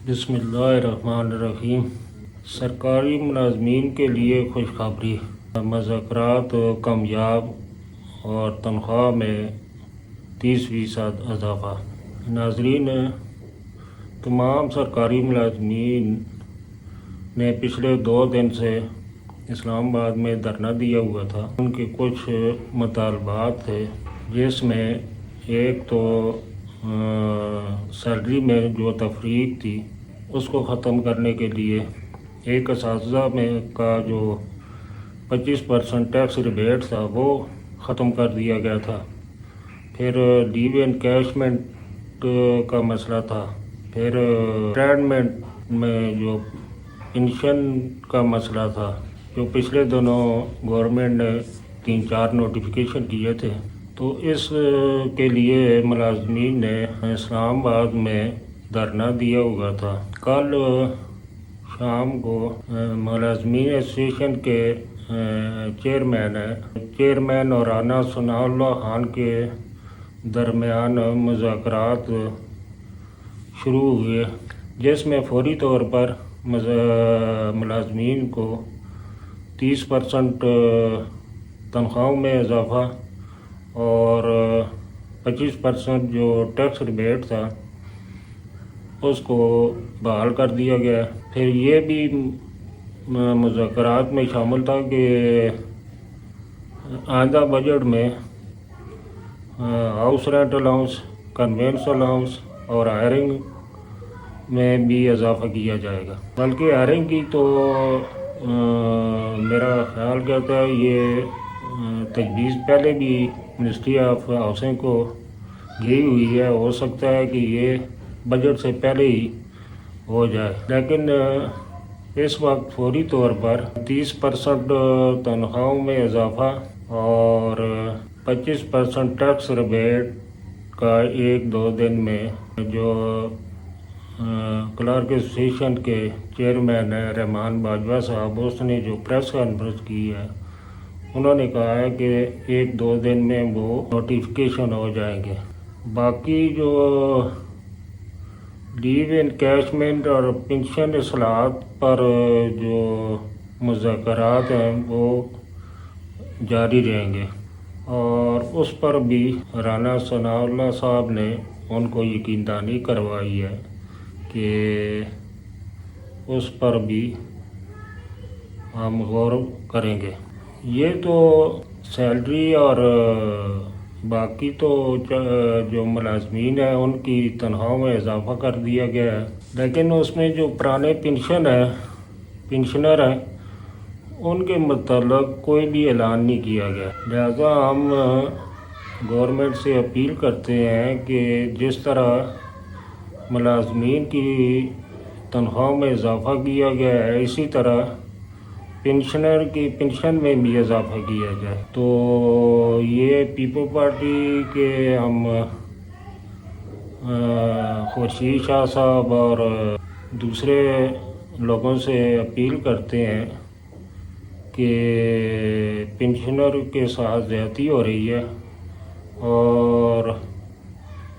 بسم اللہ الرحمن الرحیم۔ سرکاری ملازمین کے لیے خوشخبری، مذاکرات کامیاب اور تنخواہ میں 30% اضافہ۔ ناظرین، تمام سرکاری ملازمین نے پچھلے 2 دن سے اسلام آباد میں دھرنا دیا ہوا تھا۔ ان کے کچھ مطالبات تھے، جس میں ایک تو سیلری میں جو تفریق تھی اس کو ختم کرنے کے لیے، ایک اساتذہ میں کا جو 25% ٹیکس ریبیٹ تھا وہ ختم کر دیا گیا تھا۔ پھر لیو انکیشمنٹ کا مسئلہ تھا، پھر ریٹائرمنٹ میں جو پنشن کا مسئلہ تھا، جو پچھلے دنوں گورنمنٹ نے 3-4 نوٹیفیکیشن کیے تھے، تو اس کے لیے ملازمین نے اسلام آباد میں دھرنا دیا ہوا تھا۔ کل شام کو ملازمین ایسوسیشن کے چیئرمین اور رانا ثناء اللہ خان کے درمیان مذاکرات شروع ہوئے، جس میں فوری طور پر ملازمین کو 30% تنخواہوں میں اضافہ اور 25% جو ٹیکس ریبیٹ تھا اس کو بحال کر دیا گیا۔ پھر یہ بھی مذاکرات میں شامل تھا کہ آئندہ بجٹ میں house rent allowance, conveyance allowance اور ہائرنگ میں بھی اضافہ کیا جائے گا۔ بلکہ ہائرنگ کی تو میرا خیال کہتا ہے یہ تجویز پہلے بھی منسٹری آف ہاؤسنگ کو دی ہوئی ہے، ہو سکتا ہے کہ یہ بجٹ سے پہلے ہی ہو جائے، لیکن اس وقت فوری طور پر 30% تنخواہوں میں اضافہ اور 25% ٹیکس ریبیٹ کا 1-2 دن میں جو کلرک ایسوسیشن کے چیئرمین ہیں رحمان باجوہ صاحب، اس نے جو پریس کانفرنس کی ہے، انہوں نے کہا ہے کہ 1-2 دن میں وہ نوٹیفیکیشن ہو جائیں گے۔ باقی جو لیو انکیشمنٹ اور پنشن اصلاحات پر جو مذاکرات ہیں وہ جاری رہیں گے، اور اس پر بھی رانا ثناء اللہ صاحب نے ان کو یقین دہانی کروائی ہے کہ اس پر بھی ہم غور کریں گے۔ یہ تو سیلری اور باقی تو جو ملازمین ہیں ان کی تنخواہوں میں اضافہ کر دیا گیا ہے، لیکن اس میں جو پرانے پنشنر ہیں ان کے متعلق کوئی بھی اعلان نہیں کیا گیا۔ لہذا ہم گورنمنٹ سے اپیل کرتے ہیں کہ جس طرح ملازمین کی تنخواہوں میں اضافہ کیا گیا ہے، اسی طرح پنشنر کی پنشن میں بھی اضافہ کیا جائے۔ تو یہ پیپل پارٹی کے ہم خورشید شاہ صاحب اور دوسرے لوگوں سے اپیل کرتے ہیں کہ پنشنر کے ساتھ زیادتی ہو رہی ہے اور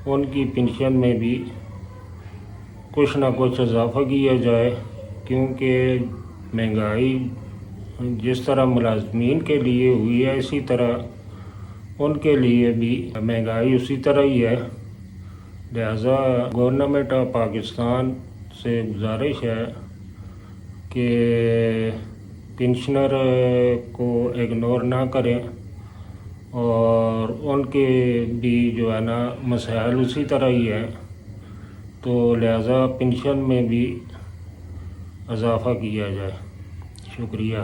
ان کی پنشن میں بھی کچھ نہ کچھ اضافہ کیا جائے، کیونکہ مہنگائی جس طرح ملازمین کے لیے ہوئی ہے اسی طرح ان کے لیے بھی مہنگائی اسی طرح ہی ہے۔ لہذا گورنمنٹ آف پاکستان سے گزارش ہے کہ پنشنر کو اگنور نہ کریں، اور ان کے بھی جو ہے نا مسائل اسی طرح ہی ہیں، تو لہذا پنشن میں بھی اضافہ کیا جائے۔ شکریہ۔